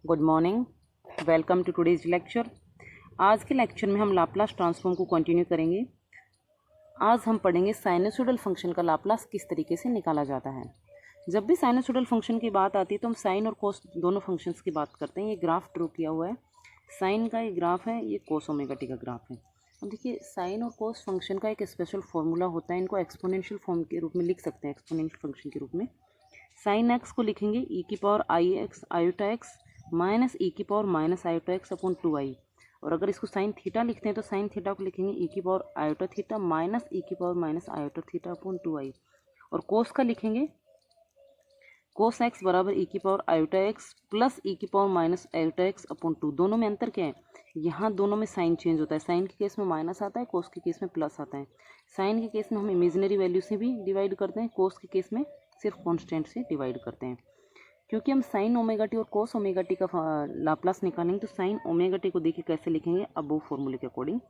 Good morning, welcome to today's lecture. आज के lecture में हम लाप्लास ट्रांसफॉर्म को कंटिन्यू करेंगे। आज हम पढ़ेंगे साइनसोइडल फंक्शन का लाप्लास किस तरीके से निकाला जाता है। जब भी साइनसोइडल फंक्शन की बात आती है तो हम साइन और कोस दोनों फंक्शंस की बात करते हैं। ये ग्राफ ड्रॉ किया हुआ है, साइन का ये ग्राफ है, ये कोस ओमेगा टी का ग्राफ है। अब देखिए, साइन और कोस फंक्शन का एक स्पेशल फॉर्मूला होता है। इनको एक्सपोनेंशियल फॉर्म के रूप में लिख सकते हैं, एक्सपोनेंशियल फंक्शन के रूप में। साइन एक्स को लिखेंगे ई की पावर आई x iota x minus E की power minus iota x upon 2i। और अगर इसको साइन थीटा लिखते हैं तो साइन थीटा को लिखेंगे ई की power iota theta minus E की power minus iota theta upon 2i। और कोस का लिखेंगे कोस एक्स बराबर ई की power iota x plus E की power minus iota x upon 2। दोनों में अंतर क्या है, यहाँ दोनों में साइन चेंज होता है। साइन के केस में माइनस आता है, कोस के केस में प्लस आता है। साइन के केस में हम इमेजिनरी वैल्यू से भी डिवाइड करते हैं, कोस के केस में सिर्फ कांस्टेंट से डिवाइड करते हैं। क्योंकि हम साइन ओमेगा टी और कोस ओमेगा टी का लाप्लास निकालेंगे तो साइन ओमेगा टी को देखिए कैसे लिखेंगे, अब वो फॉर्मूले के अकॉर्डिंग।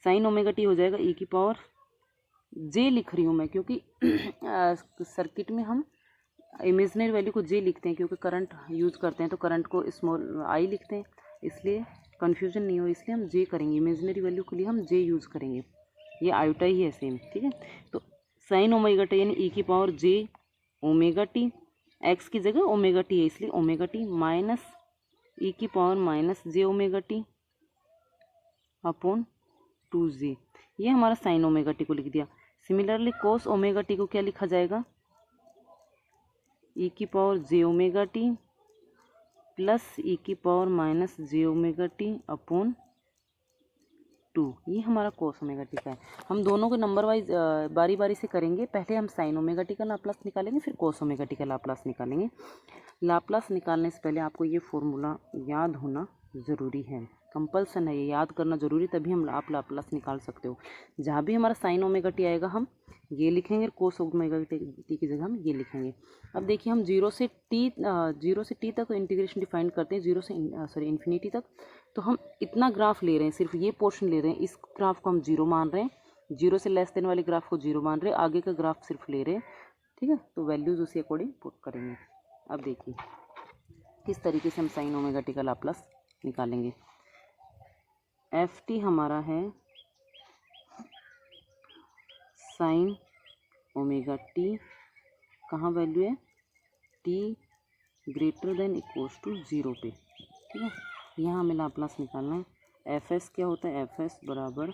साइन ओमेगा टी हो जाएगा ई की पावर जे लिख रही हूँ मैं, क्योंकि सर्किट में हम इमेजिनरी वैल्यू को जे लिखते हैं, क्योंकि करंट यूज़ करते हैं तो करंट को स्मॉल आई लिखते हैं, इसलिए कन्फ्यूजन नहीं हो, इसलिए हम जे करेंगे। इमेजिनरी वैल्यू के लिए हम जे यूज़ करेंगे, ये आयोटा ही है सेम, ठीक है। तो साइन ओमेगा टी यानी ई की power J omega T, x की जगह ओमेगा टी है इसलिए ओमेगा टी माइनस ई की पावर माइनस जे ओमेगा टी अपॉन 2j। ये हमारा साइन ओमेगा टी को लिख दिया। सिमिलरली कोस ओमेगा टी को क्या लिखा जाएगा, ई की power J omega T plus E की पावर माइनस जे ओमेगा टी अपॉन 2। ये हमारा कोस ओमेगा टी का है। हम दोनों को नंबर वाइज बारी बारी से करेंगे। पहले हम साइन ओमेगा टी का लाप्लास निकालेंगे, फिर कोस ओमेगा टी का लाप्लास निकालेंगे। लाप्लास निकालने से पहले आपको ये फॉर्मूला याद होना ज़रूरी है, कंपल्सन है, ये याद करना ज़रूरी, तभी हम आप लाप्लास निकाल सकते हो। जहाँ भी हमारा साइन ओमेगा टी आएगा हम ये लिखेंगे, कोस ओमेगा टी की जगह हम ये लिखेंगे। अब देखिए, हम जीरो से टी तक इंटीग्रेशन डिफाइन करते हैं, जीरो से इन्फिनिटी तक। तो हम इतना ग्राफ ले रहे हैं, सिर्फ ये पोर्शन ले रहे हैं, इस ग्राफ को हम जीरो मान रहे हैं, जीरो से लेस देन वाले ग्राफ को जीरो मान रहे हैं, आगे का ग्राफ सिर्फ ले रहे हैं, ठीक है। तो वैल्यूज़ उसी अकॉर्डिंग पुट करेंगे। अब देखिए किस तरीके से हम साइन ओमेगा टी का लाप्लास निकालेंगे। एफ टी हमारा है साइन ओमेगा टी, कहाँ वैल्यू है, t greater than equals to zero पे, ठीक है। यहाँ हमें लाप्लास निकालना है। एफ एस क्या होता है, एफ एस बराबर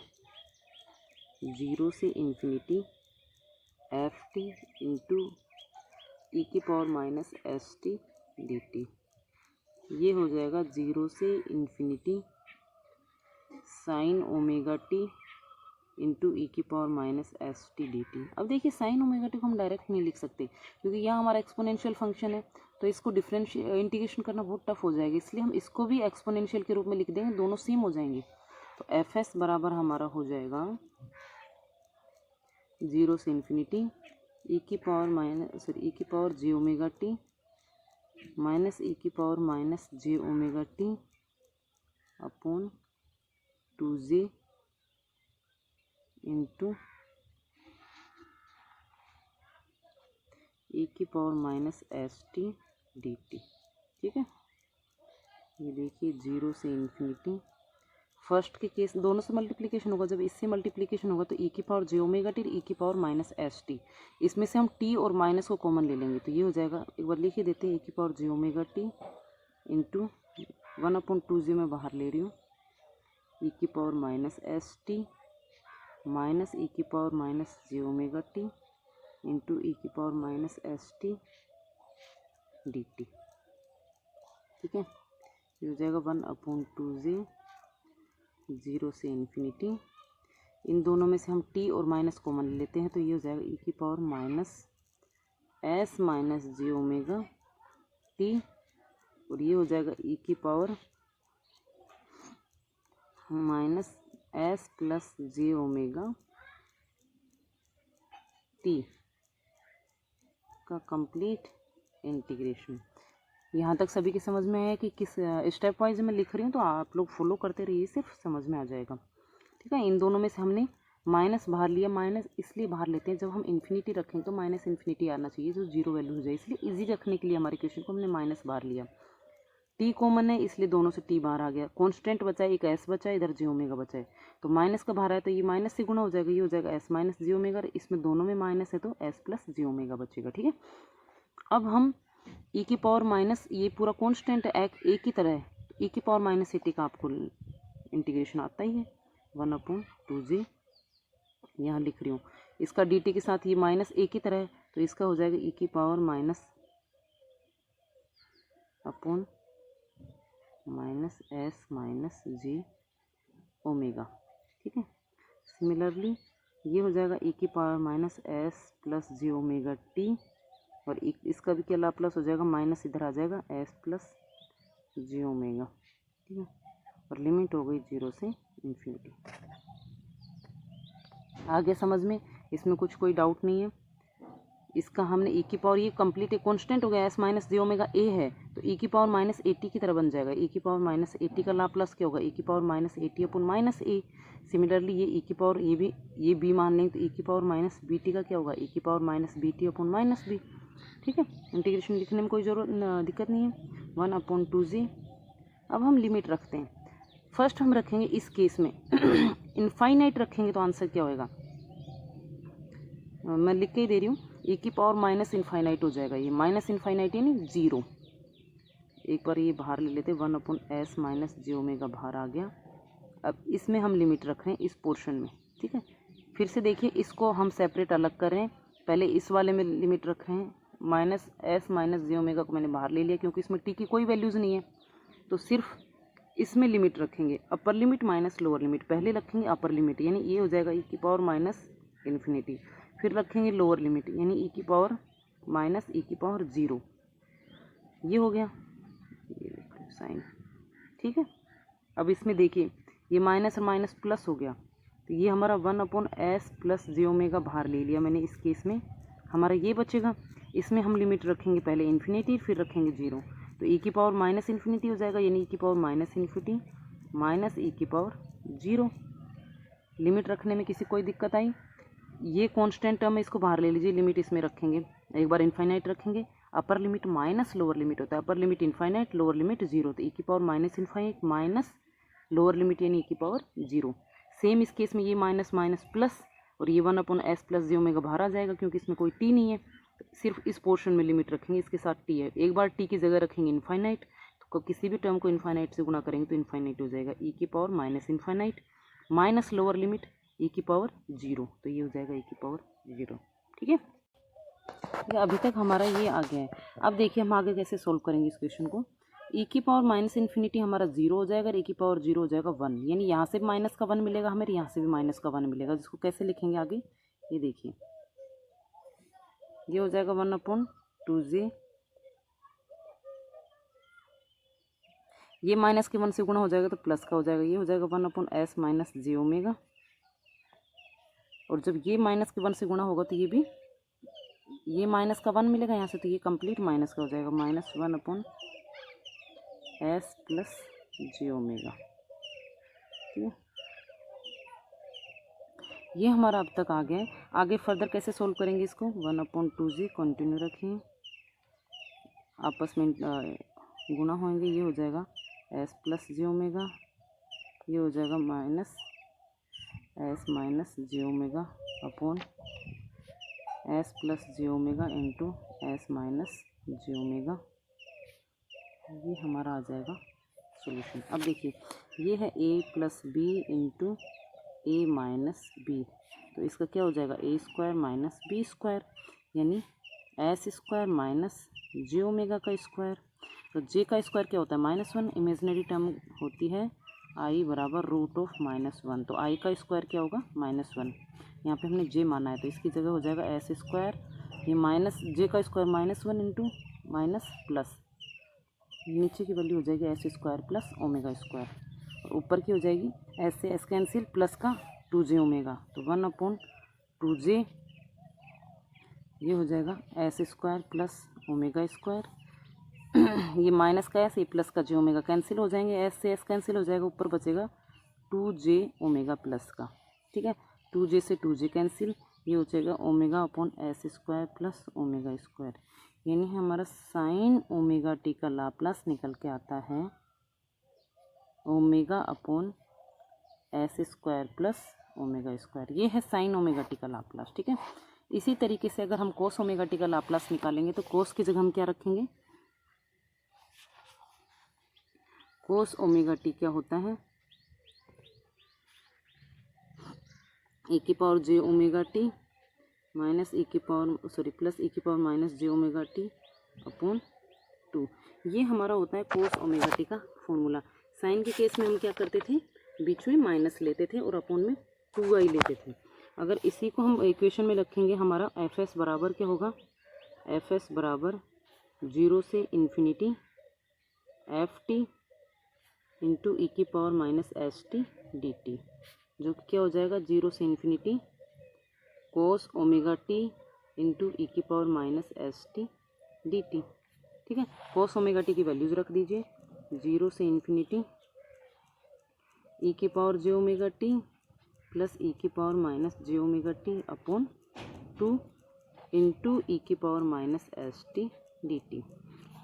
ज़ीरो से infinity F T into E की power minus S T D T. ये हो जाएगा ज़ीरो से infinity sine omega T into E की power minus S T D T. अब देखिए, साइन ओमेगा टी को हम डायरेक्ट नहीं लिख सकते, क्योंकि यहाँ हमारा एक्सपोनेंशियल फंक्शन है, तो इसको इंटीग्रेशन करना बहुत टफ हो जाएगा, इसलिए हम इसको भी एक्सपोनेंशियल के रूप में लिख देंगे, दोनों सेम हो जाएंगे। तो एफ एस बराबर हमारा हो जाएगा ज़ीरो से इन्फिनिटी ई की power J omega T minus E की पावर माइनस जे omega T upon 2j into E की power minus S T D T, ठीक है। ये देखिए, जीरो से इन्फिनिटी, फर्स्ट के केस दोनों से मल्टीप्लिकेशन होगा, जब इससे मल्टीप्लिकेशन होगा तो ई की power J omega T E की पावर माइनस एस टी, इसमें से हम टी और माइनस को कॉमन ले लेंगे, तो ये हो जाएगा, एक बार लिख ही देते हैं, ई की power J omega T into 1/2j में बाहर ले रही हूँ, ई की power minus S T minus E की पावर माइनस जे ओमेगा टी इंटू ई की power minus S T D T, ठीक है। ये हो जाएगा 1/2j ज़ीरो से इन्फिनिटी, इन दोनों में से हम टी और माइनस कॉमन ले लेते हैं, तो ये हो जाएगा ई की पावर माइनस एस माइनस जे ओमेगा टी, और ये हो जाएगा ई की पावर माइनस एस प्लस जे ओमेगा टी का कंप्लीट इंटीग्रेशन। यहाँ तक सभी की समझ में आया कि किस स्टेप वाइज मैं लिख रही हूँ, तो आप लोग फॉलो करते रहिए, सिर्फ समझ में आ जाएगा, ठीक है। इन दोनों में से हमने माइनस बाहर लिया, माइनस इसलिए बाहर लेते हैं, जब हम इन्फिनिटी रखें तो माइनस इन्फिनिटी आना चाहिए, जो जीरो वैल्यू हो जाए, इसलिए इजी रखने के लिए हमारे क्वेश्चन को हमने माइनस बाहर लिया। टी कॉमन है इसलिए दोनों से टी बाहर आ गया, कांस्टेंट बचा है, एक एस बचा है, इधर जे ओमेगा बचा है, तो माइनस का बाहर है तो ये माइनस से गुना हो जाएगा, ये हो जाएगा एस माइनस जे ओमेगा, इसमें दोनों में माइनस है तो एस प्लस जे ओमेगा बचेगा। ठीक है, अब हम ई की पावर माइनस, ये पूरा कांस्टेंट है ए की तरह है, ई की पावर माइनस एटी का आपको इंटीग्रेशन आता ही है, 1/2 यहाँ लिख रही हूँ, इसका डी टी के साथ ये माइनस ए की तरह है तो इसका हो जाएगा ई की power minus upon minus S minus G omega. ठीक है, सिमिलरली ये हो जाएगा ई की power minus S plus G omega T, और इसका भी क्या लाप्लास हो जाएगा, माइनस इधर आ जाएगा एस प्लस जी ओमेगा। ठीक है, और लिमिट हो गई 0 से इन्फिनिटी। आगे समझ में, इसमें कुछ कोई डाउट नहीं है। इसका हमने ई की पावर, ये कंप्लीट कॉन्स्टेंट हो गया, S minus J omega A है तो ई की पावर माइनस एटी की तरह बन जाएगा, ई की पावर माइनस एटी का लाप्लास क्या होगा, ई की पावर माइनस एटी अपन माइनस ए। सिमिलरली ये ई की पावर, ये बी मान लेंगे तो ई की पावर माइनस बी टी का क्या होगा, ई की पावर माइनस बी टी अपन माइनस बी। ठीक है, इंटीग्रेशन लिखने में कोई दिक्कत नहीं है, 1/2 अब हम लिमिट रखते हैं। फर्स्ट हम रखेंगे इस केस में इनफाइनाइट रखेंगे तो आंसर क्या होएगा, मैं लिख के ही दे रही हूँ, ई की पावर माइनस इनफाइनाइट हो जाएगा, ये माइनस इनफाइनाइट यानी 0। एक बार ये बाहर ले लेते, 1/s माइनस जे ओमेगा बाहर आ गया। अब इसमें हम लिमिट रख रहे हैं इस पोर्शन में। ठीक है, फिर से देखिए इसको हम सेपरेट अलग कर रहे हैं, पहले इस वाले में लिमिट रख रहे हैं, माइनस एस माइनस जे ओमेगा को मैंने बाहर ले लिया क्योंकि इसमें टी की कोई वैल्यूज़ नहीं है, तो सिर्फ इसमें लिमिट रखेंगे, अपर लिमिट माइनस लोअर लिमिट, पहले रखेंगे अपर लिमिट यानी ये हो जाएगा ई की पावर माइनस इन्फिनिटी, फिर रखेंगे लोअर लिमिट यानी ई की पावर माइनस ई की पावर 0, ये हो गया, ये देखो साइन। ठीक है, अब इसमें देखिए ये माइनस और माइनस प्लस हो गया, तो ये हमारा 1/s प्लस जे ओमेगा बाहर ले लिया मैंने, इस केस में हमारा ये बचेगा, इसमें हम लिमिट रखेंगे पहले इन्फिनिटी फिर रखेंगे 0, तो ई की पावर माइनस इन्फिनिटी हो जाएगा यानी ई की power minus infinity minus E की पावर 0। लिमिट रखने में किसी कोई दिक्कत आई, ये कांस्टेंट टर्म है इसको बाहर ले लीजिए, लिमिट इसमें रखेंगे, एक बार इनफाइनाइट रखेंगे, अपर लिमिट माइनस लोअर लिमिट होता है, upper limit infinite lower limit 0, तो ई की power minus infinite minus lower limit यानी ई की पावर 0। सेम इस केस में ये माइनस माइनस प्लस, और ये 1/s प्लस जे ओमेगा बाहर आ जाएगा क्योंकि इसमें कोई टी नहीं है, तो सिर्फ इस पोर्शन में लिमिट रखेंगे, इसके साथ टी है, एक बार टी की जगह रखेंगे इनफाइनाइट, तो किसी भी टर्म को इनफाइनाइट से गुणा करेंगे तो इनफाइनाइट हो जाएगा, ई की power minus infinite minus lower limit E की पावर 0, तो ये हो जाएगा ई की पावर 0। ठीक है, अभी तक हमारा ये आ गया है। अब देखिए हम आगे कैसे सोल्व करेंगे इस क्वेश्चन को, ई की पावर माइनस इन्फिनिटी हमारा 0 हो जाएगा, ई की पावर 0 हो जाएगा 1, यानी यहाँ से भी माइनस का 1 मिलेगा हमें, यहाँ से भी माइनस का 1 मिलेगा, जिसको कैसे लिखेंगे आगे, ये देखिए ये हो जाएगा 1/2 ये माइनस के 1 से गुणा हो जाएगा तो प्लस का हो जाएगा, ये हो जाएगा 1/s माइनस जे ओमेगा, और जब ये माइनस के 1 से गुणा होगा तो ये भी, ये माइनस का 1 मिलेगा यहाँ से, तो ये कंप्लीट माइनस का हो जाएगा, -1/s प्लस जे ओमेगा। ठीक है, ये हमारा अब तक आ गया है। आगे फर्दर कैसे सोल्व करेंगे इसको, 1/2 कंटिन्यू रखें, आपस में गुणा होंगे, ये हो जाएगा s प्लस जे ओमेगा, ये हो जाएगा माइनस एस माइनस जे ओमेगा अपॉन एस प्लस जे ओमेगा इंटू एस माइनस जे ओमेगा, ये हमारा आ जाएगा सॉल्यूशन। अब देखिए ये है a plus B into A minus B, तो इसका क्या हो जाएगा a square minus B square, यानी एस स्क्वायर माइनस जे ओमेगा का स्क्वायर, तो j का स्क्वायर क्या होता है -1, इमेजनरी टर्म होती है i बराबर √(-1), तो i का स्क्वायर क्या होगा -1, यहाँ पे हमने j माना है तो इसकी जगह हो जाएगा एस स्क्वायर, ये माइनस j का स्क्वायर -1 इंटू माइनस प्लस, नीचे की वैल्यू हो जाएगी S square plus omega square, और ऊपर की हो जाएगी एस से एस कैंसिल प्लस का 2j ओमेगा, तो 1/2j, ये हो जाएगा S square plus omega square, ये माइनस का एस, ये प्लस का जे ओमेगा कैंसिल हो जाएंगे, एस से एस कैंसिल हो जाएगा, ऊपर बचेगा 2j ओमेगा प्लस का। ठीक है, 2j से 2j कैंसिल, ये हो जाएगा omega upon S square plus omega square, यानी हमारा साइन ओमेगा टी का लाप्लास निकल के आता है omega upon S square plus omega square. ये है साइन ओमेगा टी का लाप्लास, ठीक है। इसी तरीके से अगर हम कोस ओमेगा टी का लाप्लास निकालेंगे तो कोस की जगह हम क्या रखेंगे, कोस ओमेगा टी क्या होता है, e की power J omega T minus e की पावर प्लस e की पावर माइनस जे ओमेगा टी अपॉन 2। ये हमारा होता है कोस ओमेगा टी का फॉर्मूला। साइन के केस में हम क्या करते थे, बीच में माइनस लेते थे और अपॉन में 2i लेते थे। अगर इसी को हम इक्वेशन में रखेंगे, हमारा एफ एस बराबर क्या होगा, एफ एस बराबर 0 से infinity F T into E की power minus S T D T, जो कि क्या हो जाएगा 0 से infinity cos omega T into E की power minus S T D T, ठीक है। कोस ओमेगा टी की वैल्यूज रख दीजिए, 0 से इन्फिनिटी ई की power J omega T plus E की पावर माइनस जे omega T upon 2 into E की power minus S T D T.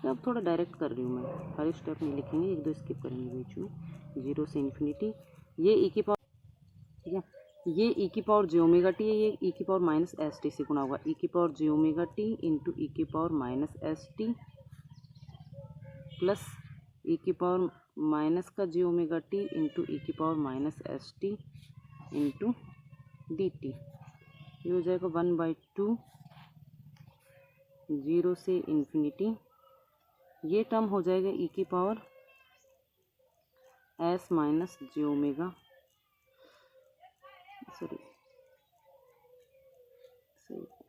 अब थोड़ा डायरेक्ट कर रही हूँ मैं, हर स्टेप नहीं लिखेंगे, एक दो स्किप करेंगे बीच में। 0 से इन्फिनिटी ये ई की पावर, ठीक है, ये ई की पावर जे ओमेगा टी है, ये ई की पावर माइनस एस टी से गुणा होगा, ई की power J omega T into E की power minus S T plus E की पावर माइनस का J omega T into E की power minus S T into D T. ये हो जाएगा 1/2 0 से इन्फिनिटी, ये टर्म हो जाएगा ई की पावर एस माइनस जे ओमेगा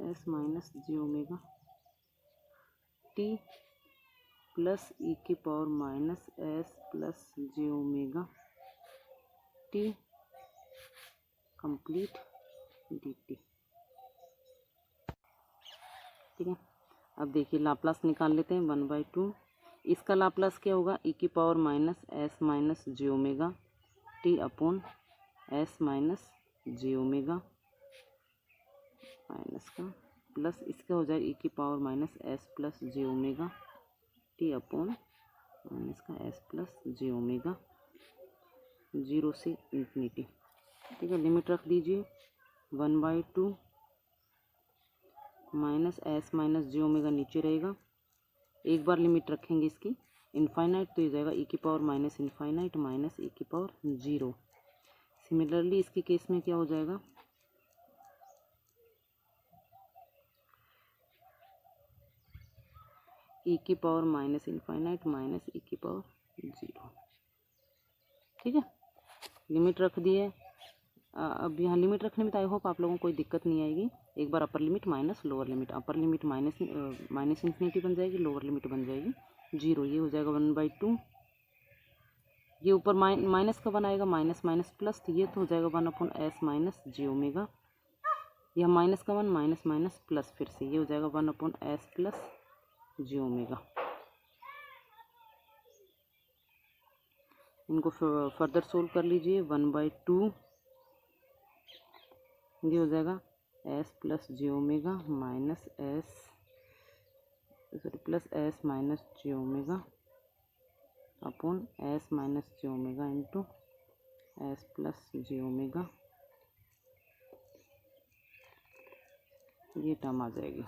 एस माइनस जे ओमेगा टी प्लस ई की पावर माइनस एस प्लस जे omega T complete D T, ठीक है। अब देखिए लाप्लास निकाल लेते हैं, 1/2 इसका लाप्लास क्या होगा, ई की पावर माइनस एस माइनस जे omega T upon S minus जे ओमेगा माइनस का प्लस इसका हो जाएगा ई की पावर माइनस एस प्लस जे ओमेगा टी अपॉन माइनस का एस प्लस जे ओमेगा 0 से इन्फिनिटी, ठीक है। लिमिट रख दीजिए, 1/2 माइनस एस माइनस जे ओमेगा नीचे रहेगा, एक बार लिमिट रखेंगे इसकी इनफाइनाइट तो ये जाएगा ई की power minus infinite minus E की पावर 0। सिमिलरली इसके केस में क्या हो जाएगा, ई की power minus infinite minus E की पावर 0, ठीक है। लिमिट रख दिए। अब यहाँ लिमिट रखने में तो आई होप आप लोगों को कोई दिक्कत नहीं आएगी। एक बार upper limit minus lower limit, upper limit minus infinity बन जाएगी, लोअर लिमिट बन जाएगी 0। ये हो जाएगा 1/2, ये ऊपर माइनस का 1 आएगा, माइनस माइनस प्लस, तो ये तो हो जाएगा 1 अपॉन एस माइनस जे ओमेगा, यह माइनस का 1 माइनस माइनस प्लस, फिर से ये हो जाएगा 1 अपॉन एस प्लस जे ओमेगा। इनको फर्दर सोल्व कर लीजिए, 1/2 ये हो जाएगा एस प्लस जे omega minus plus s minus जे ओमेगा अपॉन एस माइनस जे ओमेगा इंटू एस प्लस जे ओमेगा, ये टर्म आ जाएगी।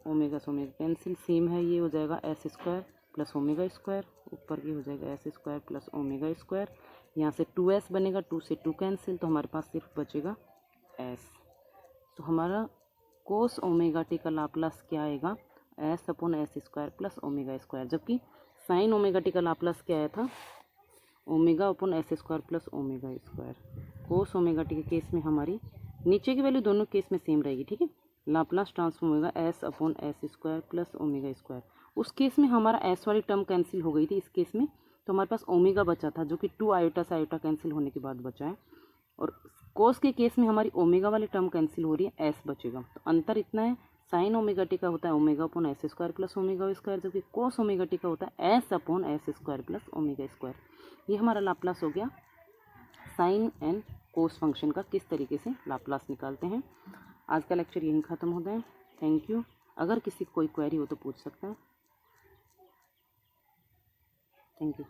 ओमेगा से ओमेगा कैंसिल, सेम है, ये हो जाएगा S square plus omega square, ऊपर ये हो जाएगा S square plus omega square, यहाँ से 2s बनेगा, 2 से 2 कैंसिल, तो हमारे पास सिर्फ बचेगा s। तो हमारा कोस ओमेगा टी का लाप्लास क्या आएगा, S upon S square plus omega square, जबकि साइन ओमेगा टी का लाप्लास क्या आया था, omega upon S square plus omega square. कोस ओमेगा टी के केस में हमारी नीचे की वैल्यू दोनों केस में सेम रहेगी, ठीक है। लाप्लास ट्रांसफॉर्म होगा S upon S square plus omega square. उस केस में हमारा एस वाली टर्म कैंसिल हो गई थी, इस केस में तो हमारे पास ओमेगा बचा था, जो कि 2 आयोटा से आयोटा कैंसिल होने के बाद बचा है, और कोस के केस में हमारी ओमेगा वाली टर्म कैंसिल हो रही है, एस बचेगा। तो अंतर इतना है, साइन ओमेगा टी का होता है omega upon S square plus omega square, जबकि कोस ओमेगा टी का होता है S upon S square plus omega square. ये हमारा लाप्लास हो गया साइन एंड कोस फंक्शन का, किस तरीके से लाप्लास निकालते हैं। आज का लेक्चर यहीं ख़त्म होता है। Thank you. अगर किसी को कोई क्वेरी हो तो पूछ सकता है। Thank you.